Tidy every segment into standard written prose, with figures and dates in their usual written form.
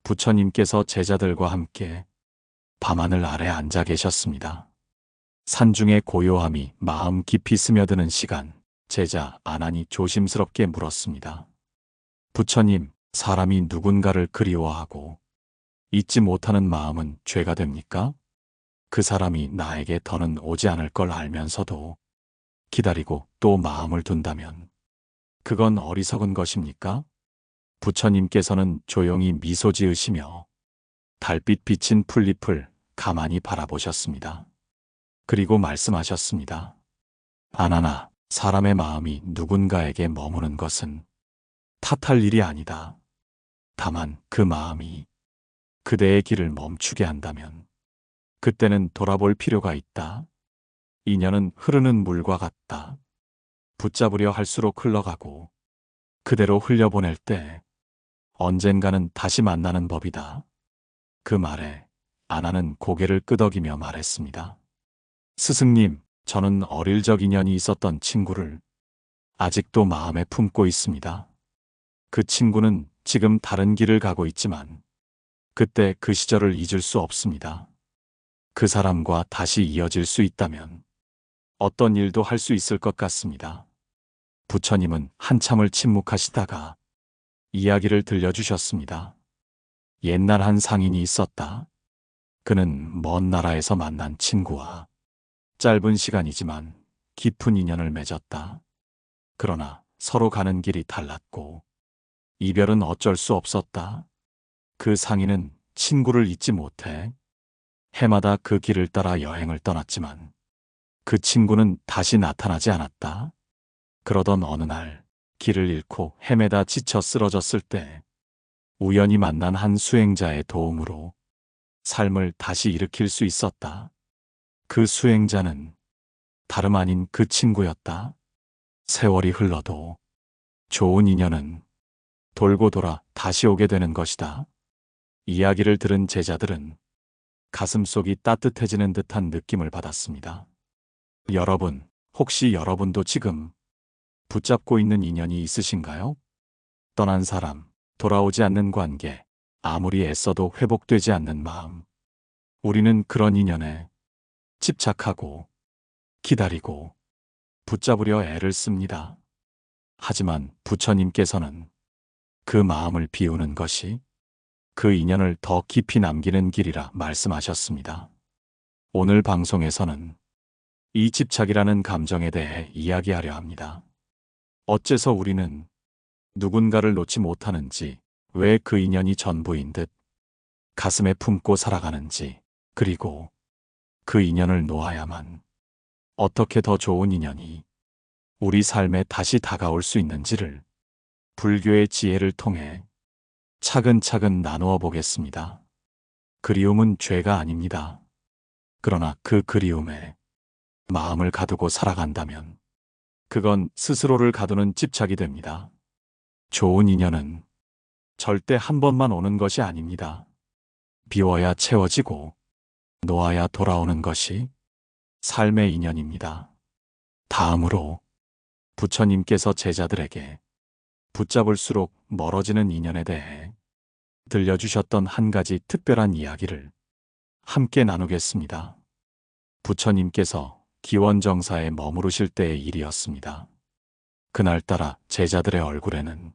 부처님께서 제자들과 함께 밤하늘 아래 앉아 계셨습니다. 산중의 고요함이 마음 깊이 스며드는 시간, 제자 아난이 조심스럽게 물었습니다. 부처님, 사람이 누군가를 그리워하고 잊지 못하는 마음은 죄가 됩니까? 그 사람이 나에게 더는 오지 않을 걸 알면서도 기다리고 또 마음을 둔다면 그건 어리석은 것입니까? 부처님께서는 조용히 미소 지으시며 달빛 비친 풀잎을 가만히 바라보셨습니다. 그리고 말씀하셨습니다. 아나나, 사람의 마음이 누군가에게 머무는 것은 탓할 일이 아니다. 다만 그 마음이 그대의 길을 멈추게 한다면 그때는 돌아볼 필요가 있다. 인연은 흐르는 물과 같다. 붙잡으려 할수록 흘러가고 그대로 흘려보낼 때 언젠가는 다시 만나는 법이다. 그 말에 아나는 고개를 끄덕이며 말했습니다. 스승님, 저는 어릴 적 인연이 있었던 친구를 아직도 마음에 품고 있습니다. 그 친구는 지금 다른 길을 가고 있지만 그때 그 시절을 잊을 수 없습니다. 그 사람과 다시 이어질 수 있다면 어떤 일도 할 수 있을 것 같습니다. 부처님은 한참을 침묵하시다가 이야기를 들려주셨습니다. 옛날 한 상인이 있었다. 그는 먼 나라에서 만난 친구와 짧은 시간이지만 깊은 인연을 맺었다. 그러나 서로 가는 길이 달랐고 이별은 어쩔 수 없었다. 그 상인은 친구를 잊지 못해 해마다 그 길을 따라 여행을 떠났지만 그 친구는 다시 나타나지 않았다. 그러던 어느 날 길을 잃고 헤매다 지쳐 쓰러졌을 때 우연히 만난 한 수행자의 도움으로 삶을 다시 일으킬 수 있었다. 그 수행자는 다름 아닌 그 친구였다. 세월이 흘러도 좋은 인연은 돌고 돌아 다시 오게 되는 것이다. 이야기를 들은 제자들은 가슴속이 따뜻해지는 듯한 느낌을 받았습니다. 여러분, 혹시 여러분도 지금 붙잡고 있는 인연이 있으신가요? 떠난 사람, 돌아오지 않는 관계, 아무리 애써도 회복되지 않는 마음. 우리는 그런 인연에 집착하고 기다리고 붙잡으려 애를 씁니다. 하지만 부처님께서는 그 마음을 비우는 것이 그 인연을 더 깊이 남기는 길이라 말씀하셨습니다. 오늘 방송에서는 이 집착이라는 감정에 대해 이야기하려 합니다. 어째서 우리는 누군가를 놓지 못하는지, 왜 그 인연이 전부인 듯 가슴에 품고 살아가는지, 그리고 그 인연을 놓아야만 어떻게 더 좋은 인연이 우리 삶에 다시 다가올 수 있는지를 불교의 지혜를 통해 차근차근 나누어 보겠습니다. 그리움은 죄가 아닙니다. 그러나 그 그리움에 마음을 가두고 살아간다면 그건 스스로를 가두는 집착이 됩니다. 좋은 인연은 절대 한 번만 오는 것이 아닙니다. 비워야 채워지고 놓아야 돌아오는 것이 삶의 인연입니다. 다음으로 부처님께서 제자들에게 붙잡을수록 멀어지는 인연에 대해 들려주셨던 한 가지 특별한 이야기를 함께 나누겠습니다. 부처님께서 기원정사에 머무르실 때의 일이었습니다. 그날따라 제자들의 얼굴에는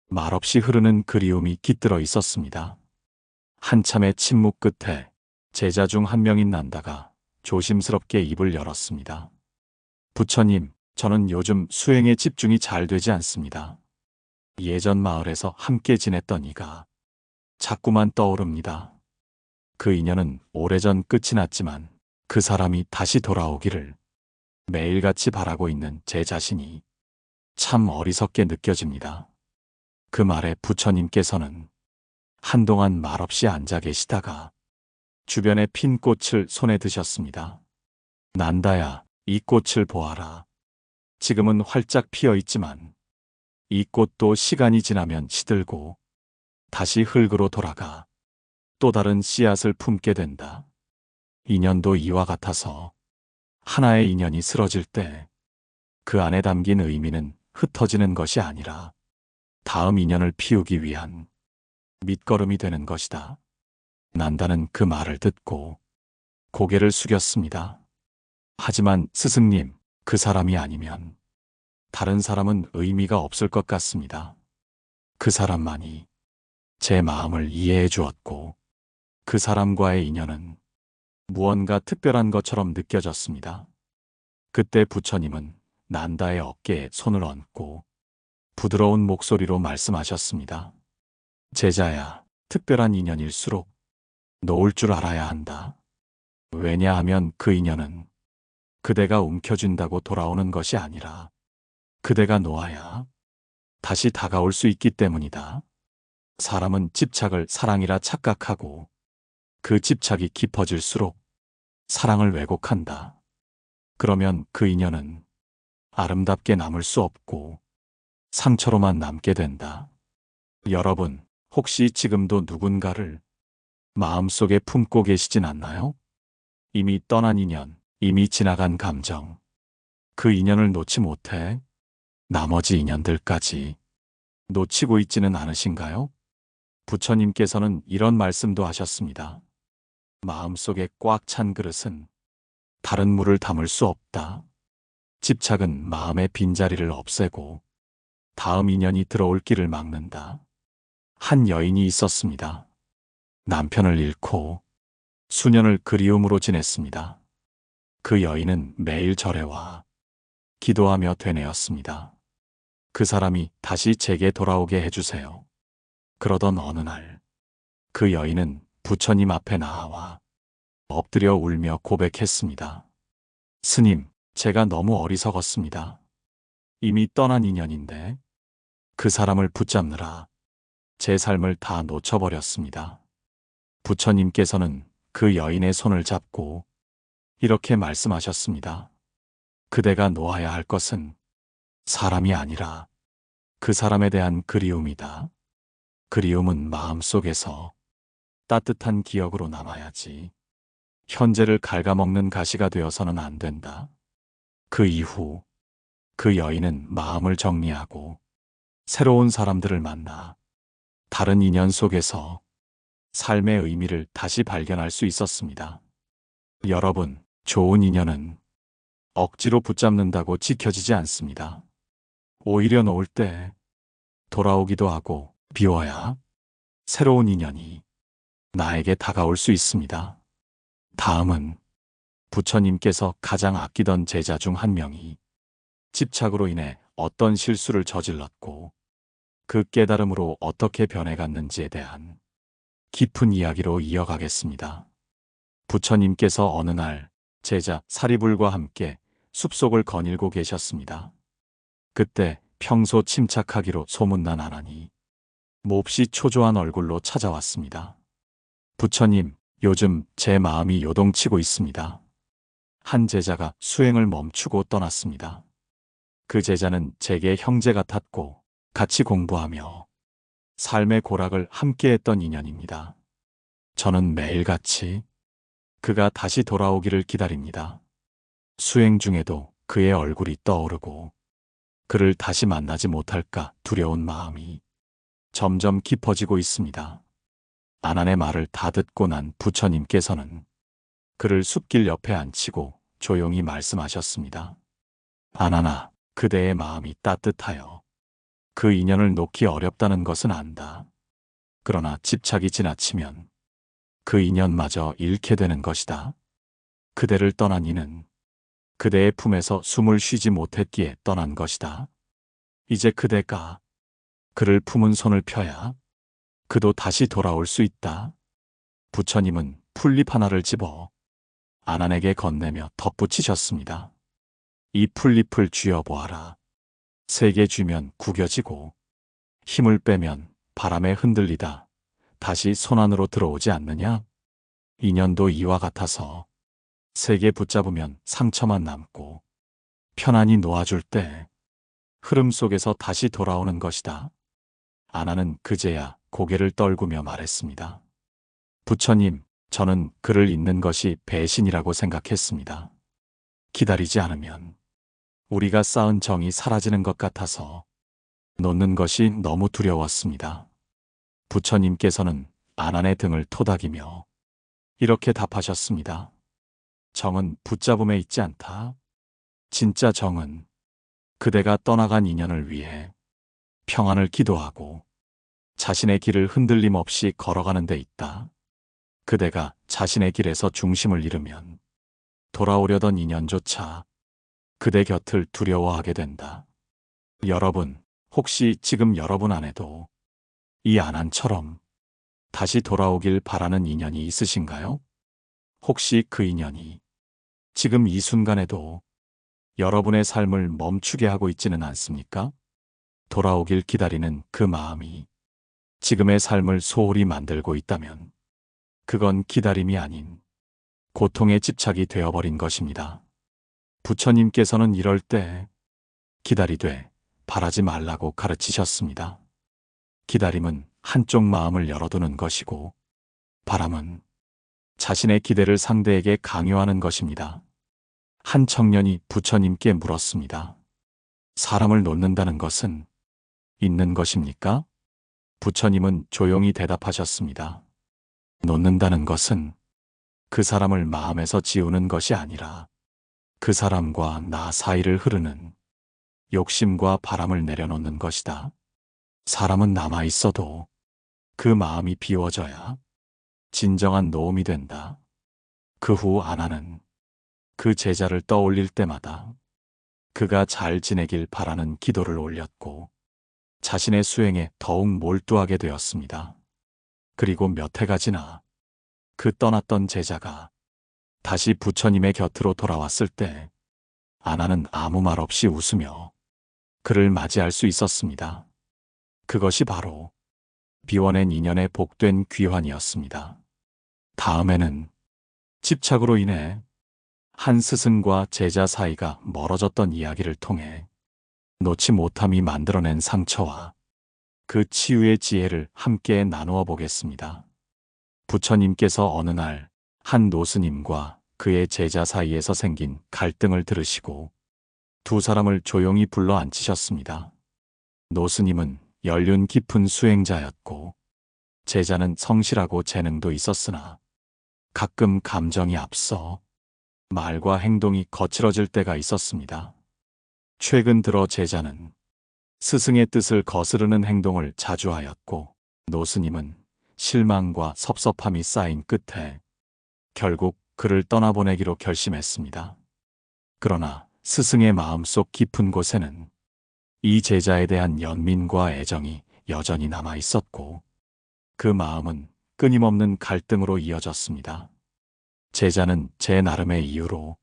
말없이 흐르는 그리움이 깃들어 있었습니다. 한참의 침묵 끝에 제자 중 한 명인 난다가 조심스럽게 입을 열었습니다. 부처님, 저는 요즘 수행에 집중이 잘 되지 않습니다. 예전 마을에서 함께 지냈던 이가 자꾸만 떠오릅니다. 그 인연은 오래전 끝이 났지만 그 사람이 다시 돌아오기를 매일같이 바라고 있는 제 자신이 참 어리석게 느껴집니다. 그 말에 부처님께서는 한동안 말없이 앉아 계시다가 주변에 핀 꽃을 손에 드셨습니다. 난다야, 이 꽃을 보아라. 지금은 활짝 피어 있지만 이 꽃도 시간이 지나면 시들고 다시 흙으로 돌아가 또 다른 씨앗을 품게 된다. 인연도 이와 같아서 하나의 인연이 쓰러질 때 그 안에 담긴 의미는 흩어지는 것이 아니라 다음 인연을 피우기 위한 밑거름이 되는 것이다. 난다는 그 말을 듣고 고개를 숙였습니다. 하지만 스승님, 그 사람이 아니면 다른 사람은 의미가 없을 것 같습니다. 그 사람만이 제 마음을 이해해 주었고 그 사람과의 인연은 무언가 특별한 것처럼 느껴졌습니다. 그때 부처님은 난다의 어깨에 손을 얹고 부드러운 목소리로 말씀하셨습니다. 제자야, 특별한 인연일수록 놓을 줄 알아야 한다. 왜냐하면 그 인연은 그대가 움켜쥔다고 돌아오는 것이 아니라 그대가 놓아야 다시 다가올 수 있기 때문이다. 사람은 집착을 사랑이라 착각하고 그 집착이 깊어질수록 사랑을 왜곡한다. 그러면 그 인연은 아름답게 남을 수 없고 상처로만 남게 된다. 여러분, 혹시 지금도 누군가를 마음속에 품고 계시진 않나요? 이미 떠난 인연, 이미 지나간 감정, 그 인연을 놓지 못해 나머지 인연들까지 놓치고 있지는 않으신가요? 부처님께서는 이런 말씀도 하셨습니다. 마음속에 꽉 찬 그릇은 다른 물을 담을 수 없다. 집착은 마음의 빈자리를 없애고 다음 인연이 들어올 길을 막는다. 한 여인이 있었습니다. 남편을 잃고 수년을 그리움으로 지냈습니다. 그 여인은 매일 절에와 기도하며 되뇌었습니다. 그 사람이 다시 제게 돌아오게 해주세요. 그러던 어느 날, 그 여인은 부처님 앞에 나와 엎드려 울며 고백했습니다. 스님, 제가 너무 어리석었습니다. 이미 떠난 인연인데 그 사람을 붙잡느라 제 삶을 다 놓쳐버렸습니다. 부처님께서는 그 여인의 손을 잡고 이렇게 말씀하셨습니다. 그대가 놓아야 할 것은 사람이 아니라 그 사람에 대한 그리움이다. 그리움은 마음속에서 따뜻한 기억으로 남아야지 현재를 갉아먹는 가시가 되어서는 안 된다. 그 이후 그 여인은 마음을 정리하고 새로운 사람들을 만나 다른 인연 속에서 삶의 의미를 다시 발견할 수 있었습니다. 여러분, 좋은 인연은 억지로 붙잡는다고 지켜지지 않습니다. 오히려 놓을 때 돌아오기도 하고 비워야 새로운 인연이 나에게 다가올 수 있습니다. 다음은 부처님께서 가장 아끼던 제자 중 한 명이 집착으로 인해 어떤 실수를 저질렀고 그 깨달음으로 어떻게 변해갔는지에 대한 깊은 이야기로 이어가겠습니다. 부처님께서 어느 날 제자 사리불과 함께 숲속을 거닐고 계셨습니다. 그때 평소 침착하기로 소문난 아난이 몹시 초조한 얼굴로 찾아왔습니다. 부처님, 요즘 제 마음이 요동치고 있습니다. 한 제자가 수행을 멈추고 떠났습니다. 그 제자는 제게 형제 같았고 같이 공부하며 삶의 고락을 함께했던 인연입니다. 저는 매일같이 그가 다시 돌아오기를 기다립니다. 수행 중에도 그의 얼굴이 떠오르고 그를 다시 만나지 못할까 두려운 마음이 점점 깊어지고 있습니다. 아난의 말을 다 듣고 난 부처님께서는 그를 숲길 옆에 앉히고 조용히 말씀하셨습니다. 아난아, 그대의 마음이 따뜻하여 그 인연을 놓기 어렵다는 것은 안다. 그러나 집착이 지나치면 그 인연마저 잃게 되는 것이다. 그대를 떠난 이는 그대의 품에서 숨을 쉬지 못했기에 떠난 것이다. 이제 그대가 그를 품은 손을 펴야 그도 다시 돌아올 수 있다. 부처님은 풀잎 하나를 집어 아난에게 건네며 덧붙이셨습니다. 이 풀잎을 쥐어보아라. 세게 쥐면 구겨지고 힘을 빼면 바람에 흔들리다 다시 손 안으로 들어오지 않느냐? 인연도 이와 같아서 세게 붙잡으면 상처만 남고 편안히 놓아줄 때 흐름 속에서 다시 돌아오는 것이다. 아나는 그제야 고개를 떨구며 말했습니다. 부처님, 저는 그를 잊는 것이 배신이라고 생각했습니다. 기다리지 않으면 우리가 쌓은 정이 사라지는 것 같아서 놓는 것이 너무 두려웠습니다. 부처님께서는 아난의 등을 토닥이며 이렇게 답하셨습니다. 정은 붙잡음에 있지 않다. 진짜 정은 그대가 떠나간 인연을 위해 평안을 기도하고 자신의 길을 흔들림 없이 걸어가는 데 있다. 그대가 자신의 길에서 중심을 잃으면 돌아오려던 인연조차 그대 곁을 두려워하게 된다. 여러분, 혹시 지금 여러분 안에도 이 아난처럼 다시 돌아오길 바라는 인연이 있으신가요? 혹시 그 인연이 지금 이 순간에도 여러분의 삶을 멈추게 하고 있지는 않습니까? 돌아오길 기다리는 그 마음이 지금의 삶을 소홀히 만들고 있다면 그건 기다림이 아닌 고통의 집착이 되어버린 것입니다. 부처님께서는 이럴 때 기다리되 바라지 말라고 가르치셨습니다. 기다림은 한쪽 마음을 열어두는 것이고 바람은 자신의 기대를 상대에게 강요하는 것입니다. 한 청년이 부처님께 물었습니다. 사람을 놓는다는 것은 있는 것입니까? 부처님은 조용히 대답하셨습니다. 놓는다는 것은 그 사람을 마음에서 지우는 것이 아니라 그 사람과 나 사이를 흐르는 욕심과 바람을 내려놓는 것이다. 사람은 남아 있어도 그 마음이 비워져야 진정한 노음이 된다. 그 후 아난은 그 제자를 떠올릴 때마다 그가 잘 지내길 바라는 기도를 올렸고 자신의 수행에 더욱 몰두하게 되었습니다. 그리고 몇 해가 지나 그 떠났던 제자가 다시 부처님의 곁으로 돌아왔을 때 아난은 아무 말 없이 웃으며 그를 맞이할 수 있었습니다. 그것이 바로 비워낸 인연의 복된 귀환이었습니다. 다음에는 집착으로 인해 한 스승과 제자 사이가 멀어졌던 이야기를 통해 놓지 못함이 만들어낸 상처와 그 치유의 지혜를 함께 나누어 보겠습니다. 부처님께서 어느 날 한 노스님과 그의 제자 사이에서 생긴 갈등을 들으시고 두 사람을 조용히 불러 앉히셨습니다. 노스님은 연륜 깊은 수행자였고 제자는 성실하고 재능도 있었으나 가끔 감정이 앞서 말과 행동이 거칠어질 때가 있었습니다. 최근 들어 제자는 스승의 뜻을 거스르는 행동을 자주 하였고 노스님은 실망과 섭섭함이 쌓인 끝에 결국 그를 떠나보내기로 결심했습니다. 그러나 스승의 마음속 깊은 곳에는 이 제자에 대한 연민과 애정이 여전히 남아 있었고 그 마음은 끊임없는 갈등으로 이어졌습니다. 제자는 제 나름의 이유로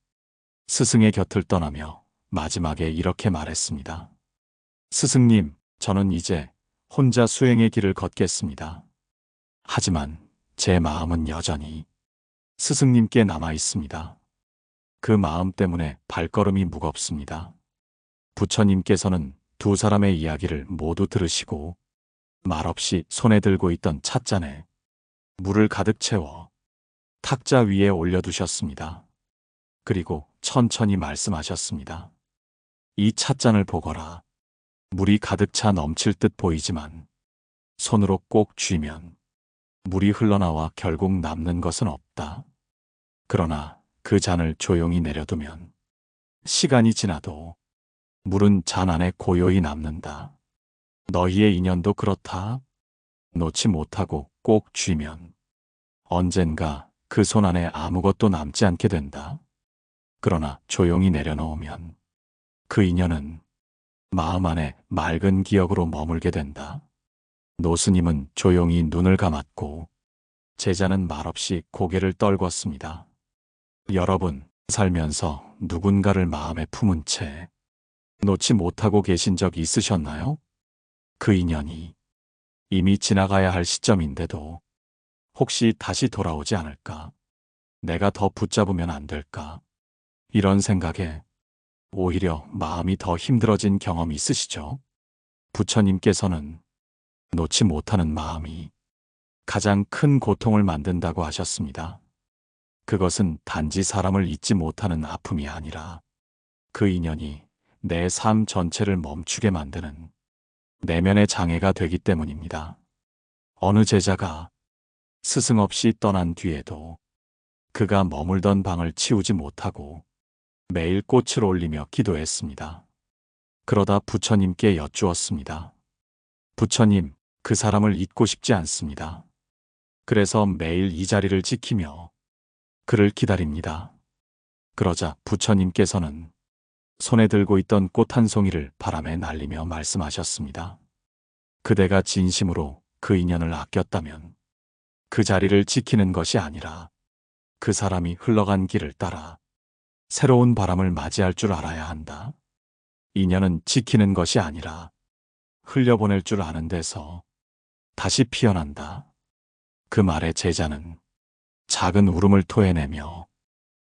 스승의 곁을 떠나며 마지막에 이렇게 말했습니다. 스승님, 저는 이제 혼자 수행의 길을 걷겠습니다. 하지만 제 마음은 여전히 스승님께 남아 있습니다. 그 마음 때문에 발걸음이 무겁습니다. 부처님께서는 두 사람의 이야기를 모두 들으시고 말없이 손에 들고 있던 찻잔에 물을 가득 채워 탁자 위에 올려두셨습니다. 그리고 천천히 말씀하셨습니다. 이 찻잔을 보거라. 물이 가득 차 넘칠 듯 보이지만 손으로 꼭 쥐면 물이 흘러나와 결국 남는 것은 없다. 그러나 그 잔을 조용히 내려두면 시간이 지나도 물은 잔 안에 고요히 남는다. 너희의 인연도 그렇다. 놓지 못하고 꼭 쥐면 언젠가 그 손 안에 아무것도 남지 않게 된다. 그러나 조용히 내려놓으면 그 인연은 마음 안에 맑은 기억으로 머물게 된다. 노스님은 조용히 눈을 감았고 제자는 말없이 고개를 떨궜습니다. 여러분, 살면서 누군가를 마음에 품은 채 놓지 못하고 계신 적 있으셨나요? 그 인연이 이미 지나가야 할 시점인데도 혹시 다시 돌아오지 않을까? 내가 더 붙잡으면 안 될까? 이런 생각에 오히려 마음이 더 힘들어진 경험이 있으시죠? 부처님께서는 놓지 못하는 마음이 가장 큰 고통을 만든다고 하셨습니다. 그것은 단지 사람을 잊지 못하는 아픔이 아니라 그 인연이 내 삶 전체를 멈추게 만드는 내면의 장애가 되기 때문입니다. 어느 제자가 스승 없이 떠난 뒤에도 그가 머물던 방을 치우지 못하고 매일 꽃을 올리며 기도했습니다. 그러다 부처님께 여쭈었습니다. 부처님, 그 사람을 잊고 싶지 않습니다. 그래서 매일 이 자리를 지키며 그를 기다립니다. 그러자 부처님께서는 손에 들고 있던 꽃 한 송이를 바람에 날리며 말씀하셨습니다. 그대가 진심으로 그 인연을 아꼈다면 그 자리를 지키는 것이 아니라 그 사람이 흘러간 길을 따라 새로운 바람을 맞이할 줄 알아야 한다. 인연은 지키는 것이 아니라 흘려보낼 줄 아는 데서 다시 피어난다. 그 말에 제자는 작은 울음을 토해내며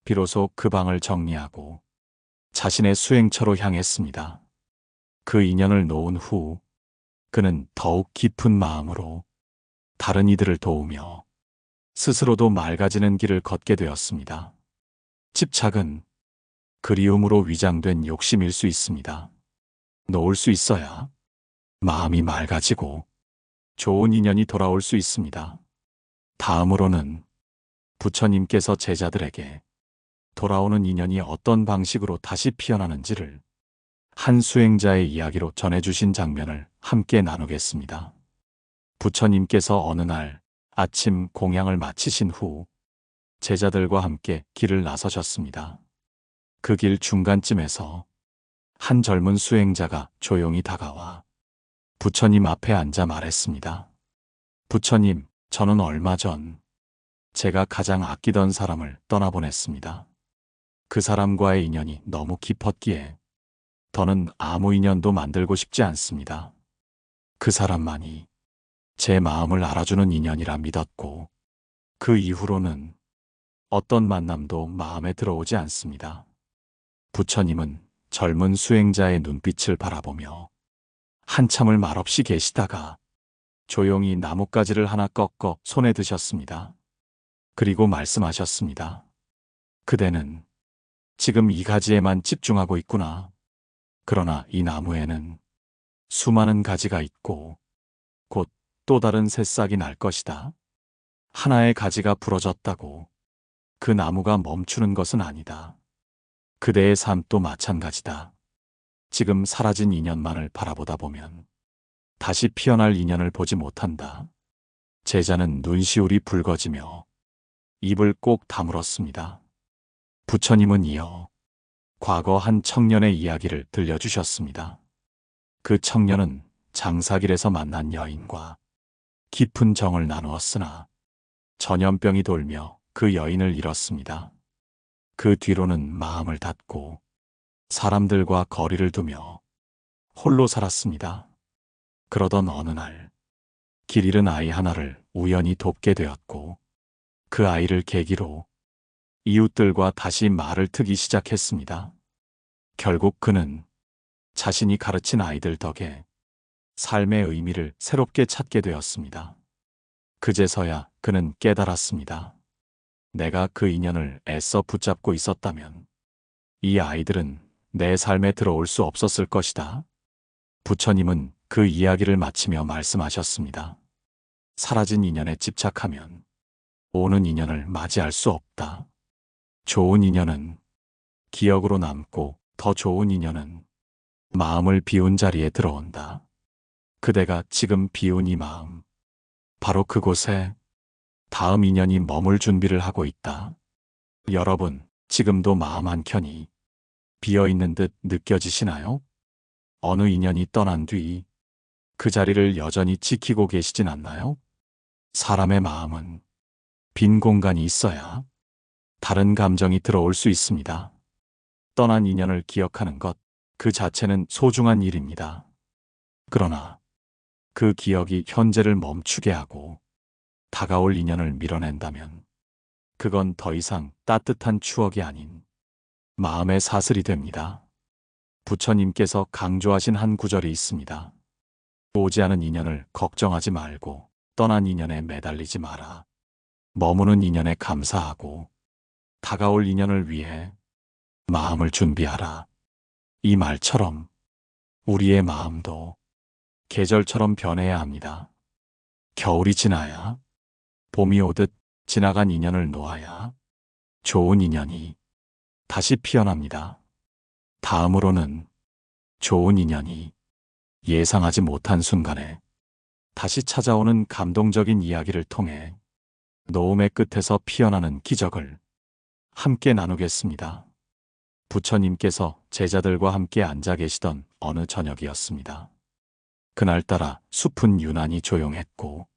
비로소 그 방을 정리하고 자신의 수행처로 향했습니다. 그 인연을 놓은 후 그는 더욱 깊은 마음으로 다른 이들을 도우며 스스로도 맑아지는 길을 걷게 되었습니다. 집착은 그리움으로 위장된 욕심일 수 있습니다. 놓을 수 있어야 마음이 맑아지고 좋은 인연이 돌아올 수 있습니다. 다음으로는 부처님께서 제자들에게 돌아오는 인연이 어떤 방식으로 다시 피어나는지를 한 수행자의 이야기로 전해주신 장면을 함께 나누겠습니다. 부처님께서 어느 날 아침 공양을 마치신 후 제자들과 함께 길을 나서셨습니다. 그 길 중간쯤에서 한 젊은 수행자가 조용히 다가와 부처님 앞에 앉아 말했습니다. 부처님, 저는 얼마 전 제가 가장 아끼던 사람을 떠나보냈습니다. 그 사람과의 인연이 너무 깊었기에 더는 아무 인연도 만들고 싶지 않습니다. 그 사람만이 제 마음을 알아주는 인연이라 믿었고 그 이후로는 어떤 만남도 마음에 들어오지 않습니다. 부처님은 젊은 수행자의 눈빛을 바라보며 한참을 말없이 계시다가 조용히 나뭇가지를 하나 꺾어 손에 드셨습니다. 그리고 말씀하셨습니다. 그대는 지금 이 가지에만 집중하고 있구나. 그러나 이 나무에는 수많은 가지가 있고 곧 또 다른 새싹이 날 것이다. 하나의 가지가 부러졌다고 그 나무가 멈추는 것은 아니다. 그대의 삶도 마찬가지다. 지금 사라진 인연만을 바라보다 보면 다시 피어날 인연을 보지 못한다. 제자는 눈시울이 붉어지며 입을 꼭 다물었습니다. 부처님은 이어 과거 한 청년의 이야기를 들려주셨습니다. 그 청년은 장사길에서 만난 여인과 깊은 정을 나누었으나 전염병이 돌며 그 여인을 잃었습니다. 그 뒤로는 마음을 닫고 사람들과 거리를 두며 홀로 살았습니다. 그러던 어느 날 길 잃은 아이 하나를 우연히 돕게 되었고 그 아이를 계기로 이웃들과 다시 말을 트기 시작했습니다. 결국 그는 자신이 가르친 아이들 덕에 삶의 의미를 새롭게 찾게 되었습니다. 그제서야 그는 깨달았습니다. 내가 그 인연을 애써 붙잡고 있었다면 이 아이들은 내 삶에 들어올 수 없었을 것이다. 부처님은 그 이야기를 마치며 말씀하셨습니다. 사라진 인연에 집착하면 오는 인연을 맞이할 수 없다. 좋은 인연은 기억으로 남고 더 좋은 인연은 마음을 비운 자리에 들어온다. 그대가 지금 비운 이 마음, 바로 그곳에 다음 인연이 머물 준비를 하고 있다. 여러분, 지금도 마음 한켠이 비어있는 듯 느껴지시나요? 어느 인연이 떠난 뒤 그 자리를 여전히 지키고 계시진 않나요? 사람의 마음은 빈 공간이 있어야 다른 감정이 들어올 수 있습니다. 떠난 인연을 기억하는 것 그 자체는 소중한 일입니다. 그러나 그 기억이 현재를 멈추게 하고 다가올 인연을 밀어낸다면 그건 더 이상 따뜻한 추억이 아닌 마음의 사슬이 됩니다. 부처님께서 강조하신 한 구절이 있습니다. 오지 않은 인연을 걱정하지 말고 떠난 인연에 매달리지 마라. 머무는 인연에 감사하고 다가올 인연을 위해 마음을 준비하라. 이 말처럼 우리의 마음도 계절처럼 변해야 합니다. 겨울이 지나야, 봄이 오듯 지나간 인연을 놓아야 좋은 인연이 다시 피어납니다. 다음으로는 좋은 인연이 예상하지 못한 순간에 다시 찾아오는 감동적인 이야기를 통해 노음의 끝에서 피어나는 기적을 함께 나누겠습니다. 부처님께서 제자들과 함께 앉아 계시던 어느 저녁이었습니다. 그날따라 숲은 유난히 조용했고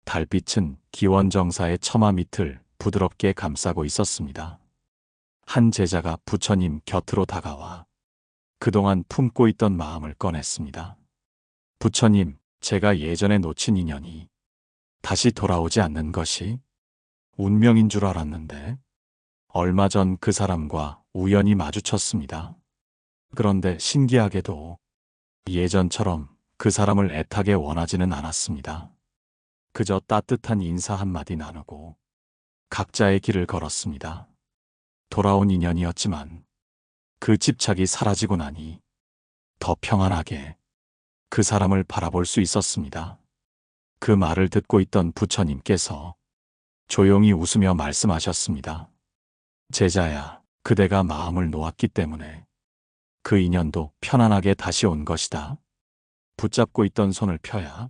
달빛은 기원정사의 처마 밑을 부드럽게 감싸고 있었습니다. 한 제자가 부처님 곁으로 다가와 그동안 품고 있던 마음을 꺼냈습니다. 부처님, 제가 예전에 놓친 인연이 다시 돌아오지 않는 것이 운명인 줄 알았는데 얼마 전 그 사람과 우연히 마주쳤습니다. 그런데 신기하게도 예전처럼 그 사람을 애타게 원하지는 않았습니다. 그저 따뜻한 인사 한마디 나누고 각자의 길을 걸었습니다. 돌아온 인연이었지만 그 집착이 사라지고 나니 더 평안하게 그 사람을 바라볼 수 있었습니다. 그 말을 듣고 있던 부처님께서 조용히 웃으며 말씀하셨습니다. 제자야, 그대가 마음을 놓았기 때문에 그 인연도 편안하게 다시 온 것이다. 붙잡고 있던 손을 펴야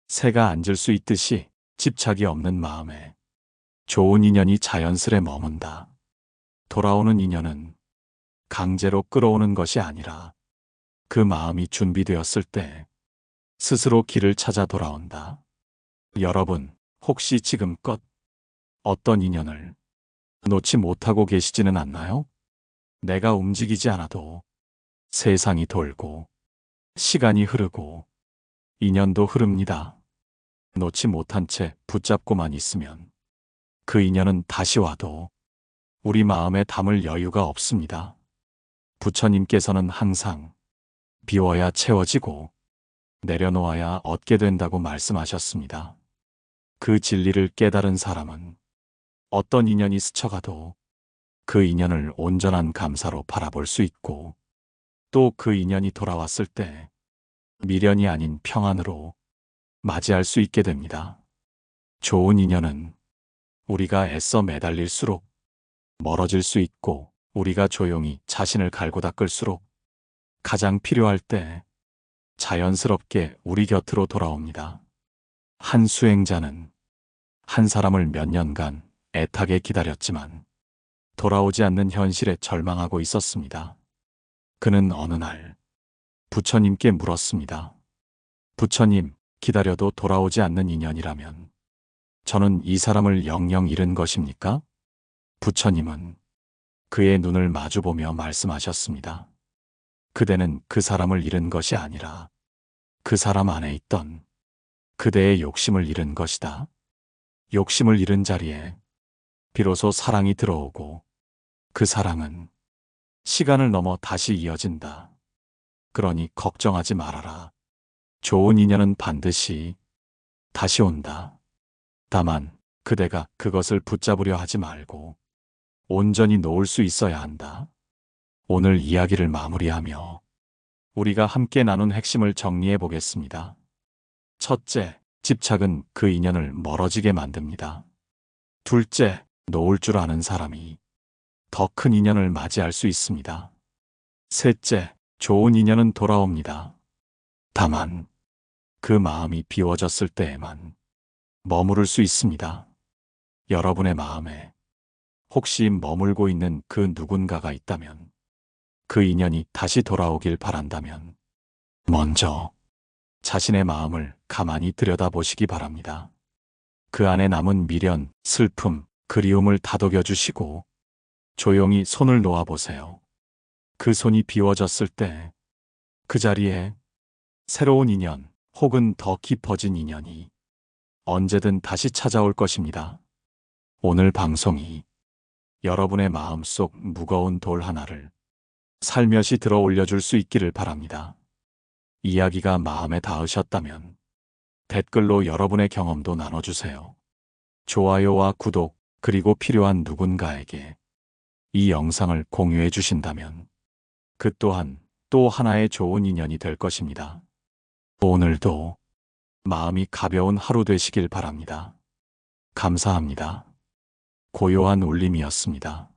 새가 앉을 수 있듯이 집착이 없는 마음에 좋은 인연이 자연스레 머문다. 돌아오는 인연은 강제로 끌어오는 것이 아니라 그 마음이 준비되었을 때 스스로 길을 찾아 돌아온다. 여러분, 혹시 지금껏 어떤 인연을 놓지 못하고 계시지는 않나요? 내가 움직이지 않아도 세상이 돌고 시간이 흐르고 인연도 흐릅니다. 놓지 못한 채 붙잡고만 있으면 그 인연은 다시 와도 우리 마음에 담을 여유가 없습니다. 부처님께서는 항상 비워야 채워지고 내려놓아야 얻게 된다고 말씀하셨습니다. 그 진리를 깨달은 사람은 어떤 인연이 스쳐가도 그 인연을 온전한 감사로 바라볼 수 있고 또 그 인연이 돌아왔을 때 미련이 아닌 평안으로 맞이할 수 있게 됩니다. 좋은 인연은 우리가 애써 매달릴수록 멀어질 수 있고 우리가 조용히 자신을 갈고 닦을수록 가장 필요할 때 자연스럽게 우리 곁으로 돌아옵니다. 한 수행자는 한 사람을 몇 년간 애타게 기다렸지만 돌아오지 않는 현실에 절망하고 있었습니다. 그는 어느 날 부처님께 물었습니다. 부처님, 기다려도 돌아오지 않는 인연이라면 저는 이 사람을 영영 잃은 것입니까? 부처님은 그의 눈을 마주보며 말씀하셨습니다. 그대는 그 사람을 잃은 것이 아니라 그 사람 안에 있던 그대의 욕심을 잃은 것이다. 욕심을 잃은 자리에 비로소 사랑이 들어오고 그 사랑은 시간을 넘어 다시 이어진다. 그러니 걱정하지 말아라. 좋은 인연은 반드시 다시 온다. 다만 그대가 그것을 붙잡으려 하지 말고 온전히 놓을 수 있어야 한다. 오늘 이야기를 마무리하며 우리가 함께 나눈 핵심을 정리해 보겠습니다. 첫째, 집착은 그 인연을 멀어지게 만듭니다. 둘째, 놓을 줄 아는 사람이 더 큰 인연을 맞이할 수 있습니다. 셋째, 좋은 인연은 돌아옵니다. 다만 그 마음이 비워졌을 때에만 머무를 수 있습니다. 여러분의 마음에 혹시 머물고 있는 그 누군가가 있다면 그 인연이 다시 돌아오길 바란다면 먼저 자신의 마음을 가만히 들여다보시기 바랍니다. 그 안에 남은 미련, 슬픔, 그리움을 다독여 주시고 조용히 손을 놓아보세요. 그 손이 비워졌을 때 그 자리에 새로운 인연 혹은 더 깊어진 인연이 언제든 다시 찾아올 것입니다. 오늘 방송이 여러분의 마음속 무거운 돌 하나를 살며시 들어 올려줄 수 있기를 바랍니다. 이야기가 마음에 닿으셨다면 댓글로 여러분의 경험도 나눠주세요. 좋아요와 구독, 그리고 필요한 누군가에게 이 영상을 공유해 주신다면 그 또한 또 하나의 좋은 인연이 될 것입니다. 오늘도 마음이 가벼운 하루 되시길 바랍니다. 감사합니다. 고요한 울림이었습니다.